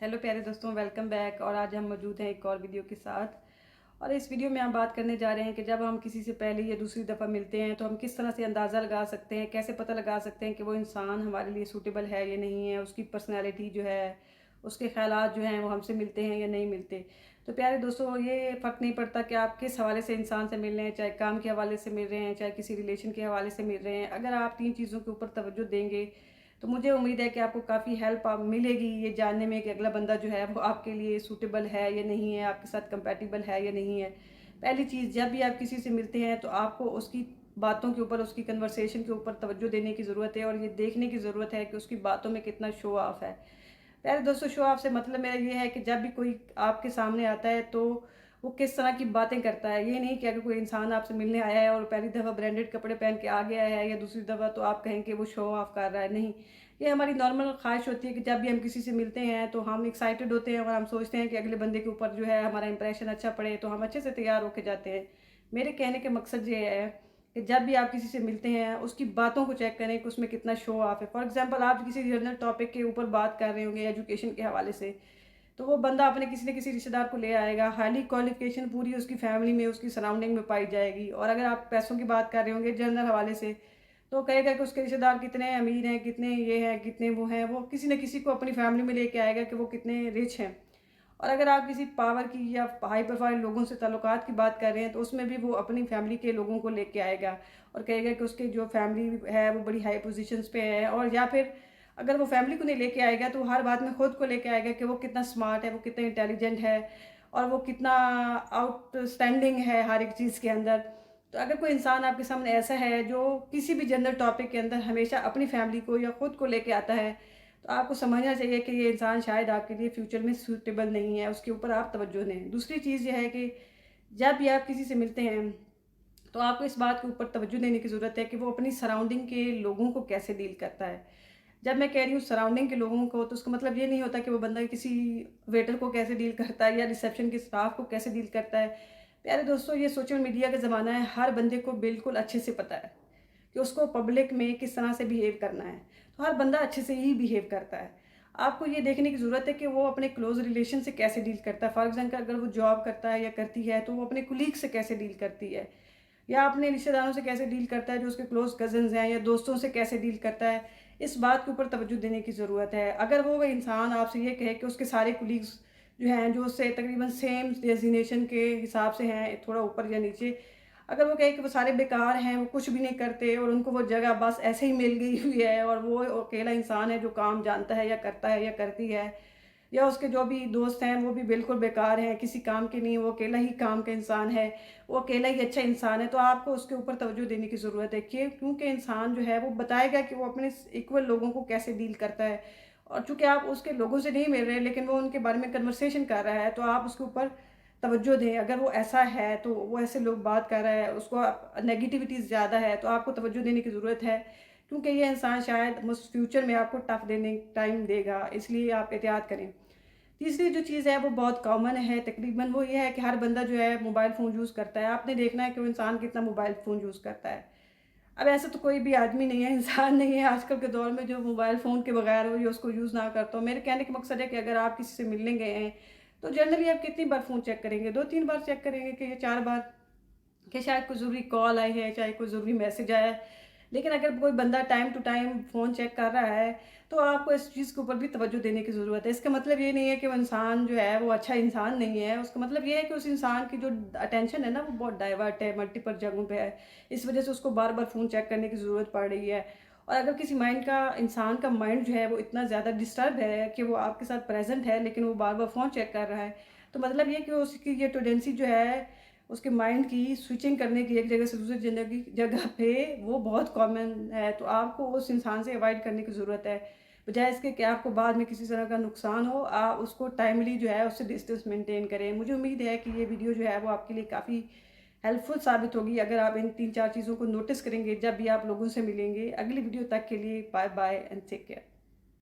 Hello प्यारे दोस्तों, welcome back. और आज हम मौजूद हैं एक और वीडियो के साथ। और इस वीडियो में हम बात करने जा रहे हैं कि जब हम किसी से पहली या दूसरी दफ़ा मिलते हैं तो हम किस तरह से अंदाज़ा लगा सकते हैं, कैसे पता लगा सकते हैं कि वो इंसान हमारे लिए सूटेबल है या नहीं है, उसकी पर्सनैलिटी जो है, उसके ख़यालात जो हैं वो हमसे मिलते हैं या नहीं मिलते। तो प्यारे दोस्तों, ये फ़र्क नहीं पड़ता कि आप किस हवाले से इंसान से मिल रहे हैं, चाहे काम के हवाले से मिल रहे हैं, चाहे किसी रिलेशन के हवाले से मिल रहे हैं। अगर आप 3 चीज़ों के ऊपर तवज्जो देंगे तो मुझे उम्मीद है कि आपको काफ़ी हेल्प आप मिलेगी ये जानने में कि अगला बंदा जो है वो आपके लिए सूटेबल है या नहीं है, आपके साथ कंपैटिबल है या नहीं है। पहली चीज़, जब भी आप किसी से मिलते हैं तो आपको उसकी बातों के ऊपर, उसकी कन्वर्सेशन के ऊपर तवज्जो देने की ज़रूरत है और ये देखने की ज़रूरत है कि उसकी बातों में कितना शो ऑफ है। प्यारे दोस्तों, शो ऑफ से मतलब मेरा ये है कि जब भी कोई आपके सामने आता है तो वो किस तरह की बातें करता है। ये नहीं कि अगर कोई इंसान आपसे मिलने आया है और पहली दफ़ा ब्रांडेड कपड़े पहन के आ गया है या दूसरी दफ़ा तो आप कहें कि वो शो ऑफ कर रहा है। नहीं, ये हमारी नॉर्मल ख्वाहिश होती है कि जब भी हम किसी से मिलते हैं तो हम एक्साइटेड होते हैं और हम सोचते हैं कि अगले बंदे के ऊपर जो है हमारा इंप्रेशन अच्छा पड़े, तो हम अच्छे से तैयार होकर जाते हैं। मेरे कहने का मकसद ये है कि जब भी आप किसी से मिलते हैं उसकी बातों को चेक करें कि उसमें कितना शो ऑफ है। फॉर एग्जांपल, आप किसी जनरल टॉपिक के ऊपर बात कर रहे होंगे एजुकेशन के हवाले से, तो वो बंदा अपने किसी न किसी रिश्तेदार को ले आएगा, हाईली क्वालिफिकेशन पूरी उसकी फैमिली में, उसकी सराउंडिंग में पाई जाएगी। और अगर आप पैसों की बात कर रहे होंगे जनरल हवाले से, तो कहेगा कि उसके रिश्तेदार कितने अमीर हैं, कितने ये हैं, कितने वो हैं। वो किसी न किसी को अपनी फैमिली में लेके आएगा कि वो कितने रिच हैं। और अगर आप किसी पावर की या हाई प्रोफाइल लोगों से ताल्लुकात की बात कर रहे हैं तो उसमें भी वो अपनी फैमिली के लोगों को लेके आएगा और कहेगा कि उसके जो फैमिली है वो बड़ी हाई पोजीशंस पे है। और या फिर अगर वो फैमिली को नहीं लेके आएगा तो हर बात में खुद को लेके आएगा कि वो कितना स्मार्ट है, वो कितना इंटेलिजेंट है और वो कितना आउटस्टैंडिंग है हर एक चीज़ के अंदर। तो अगर कोई इंसान आपके सामने ऐसा है जो किसी भी जनरल टॉपिक के अंदर हमेशा अपनी फैमिली को या खुद को लेके आता है, तो आपको समझना चाहिए कि ये इंसान शायद आपके लिए फ्यूचर में सूटेबल नहीं है, उसके ऊपर आप तवज्जो दें। दूसरी चीज़ ये है कि जब भी आप किसी से मिलते हैं, तो आपको इस बात के ऊपर तवज्जो देने की ज़रूरत है कि वो अपनी सराउंडिंग के लोगों को कैसे डील करता है। जब मैं कह रही हूँ सराउंडिंग के लोगों को, तो उसका मतलब ये नहीं होता कि वो बंदा किसी वेटर को कैसे डील करता है या रिसेप्शन के स्टाफ को कैसे डील करता है। प्यारे दोस्तों, ये सोशल मीडिया का ज़माना है, हर बंदे को बिल्कुल अच्छे से पता है कि उसको पब्लिक में किस तरह से बिहेव करना है। तो हर बंदा अच्छे से ही बिहेव करता है। आपको ये देखने की ज़रूरत है कि वो अपने क्लोज़ रिलेशन से कैसे डील करता है। फॉर एग्ज़ाम्पल, अगर वो जॉब करता है या करती है तो वो अपने कुलीग से कैसे डील करती है या अपने रिश्तेदारों से कैसे डील करता है, जो उसके क्लोज़ कज़िन्स हैं, या दोस्तों से कैसे डील करता है। इस बात के ऊपर तवज्जो देने की ज़रूरत है। अगर वो इंसान आपसे ये कहे कि उसके सारे कुलीग्स जो हैं, जो उससे तकरीबन सेम डेज़िग्नेशन के हिसाब से हैं, थोड़ा ऊपर या नीचे, अगर वो कहे कि वो सारे बेकार हैं, वो कुछ भी नहीं करते और उनको वो जगह बस ऐसे ही मिल गई हुई है और वो अकेला इंसान है जो काम जानता है या करता है या करती है, या उसके जो भी दोस्त हैं वो भी बिल्कुल बेकार हैं, किसी काम के नहीं, वो अकेला ही काम का इंसान है, वो अकेला ही अच्छा इंसान है, तो आपको उसके ऊपर तवज्जो देने की ज़रूरत है कि क्योंकि इंसान जो है वो बताएगा कि वो अपने इक्वल लोगों को कैसे डील करता है। और चूँकि आप उसके लोगों से नहीं मिल रहे लेकिन वो उनके बारे में कन्वर्सेशन कर रहा है, तो आप उसके ऊपर तवज्जो दें। अगर वो ऐसा है, तो वो ऐसे लोग बात कर रहा है, उसको नेगेटिविटी ज़्यादा है, तो आपको तवज्जो देने की ज़रूरत है, क्योंकि ये इंसान शायद मुझ फ्यूचर में आपको टफ़ देने टाइम देगा, इसलिए आप एहतियात करें। तीसरी जो चीज़ है वो बहुत कॉमन है तकरीबन, वो ये है कि हर बंदा जो है मोबाइल फ़ोन यूज़ करता है। आपने देखना है कि वो इंसान कितना मोबाइल फ़ोन यूज़ करता है। अब ऐसा तो कोई भी आदमी नहीं है, इंसान नहीं है आजकल के दौर में जो मोबाइल फ़ोन के बगैर हो या उसको यूज़ ना करता हो। मेरे कहने का मकसद है कि अगर आप किसी से मिलने गए हैं, तो जनरली आप कितनी बार फ़ोन चेक करेंगे? 2-3 बार चेक करेंगे कि या 4 बार? कि शायद कोई ज़रूरी कॉल आई है, चाहे कोई ज़रूरी मैसेज आया है। लेकिन अगर कोई बंदा time to time phone check कर रहा है, तो आपको इस चीज़ के ऊपर भी तवज्जो देने की ज़रूरत है। इसका मतलब ये नहीं है कि वो इंसान जो है वो अच्छा इंसान नहीं है। उसका मतलब ये है कि उस इंसान की जो अटेंशन है ना, वो बहुत डाइवर्ट है, मल्टीपल जगहों पे है। इस वज़ह से उसको बार-बार फ़ोन चेक करने की ज़रूरत पड़ रही है। और अगर किसी इंसान का माइंड जो है वो इतना ज़्यादा डिस्टर्ब है कि वो आपके साथ प्रेज़ेंट है लेकिन वो बार-बार फ़ोन चेक कर रहा है, तो मतलब ये कि उसकी ये टेंडेंसी जो है उसके माइंड की स्विचिंग करने की एक जगह से दूसरी जगह पे, वो बहुत कॉमन है। तो आपको उस इंसान से अवॉइड करने की ज़रूरत है। बजाय इसके कि आपको बाद में किसी तरह का नुकसान हो, आप उसको टाइमली जो है उससे डिस्टेंस मेंटेन करें। मुझे उम्मीद है कि ये वीडियो जो है वो आपके लिए काफ़ी हेल्पफुल साबित होगी अगर आप इन 3-4 चीज़ों को नोटिस करेंगे जब भी आप लोगों से मिलेंगे। अगली वीडियो तक के लिए bye bye and take care.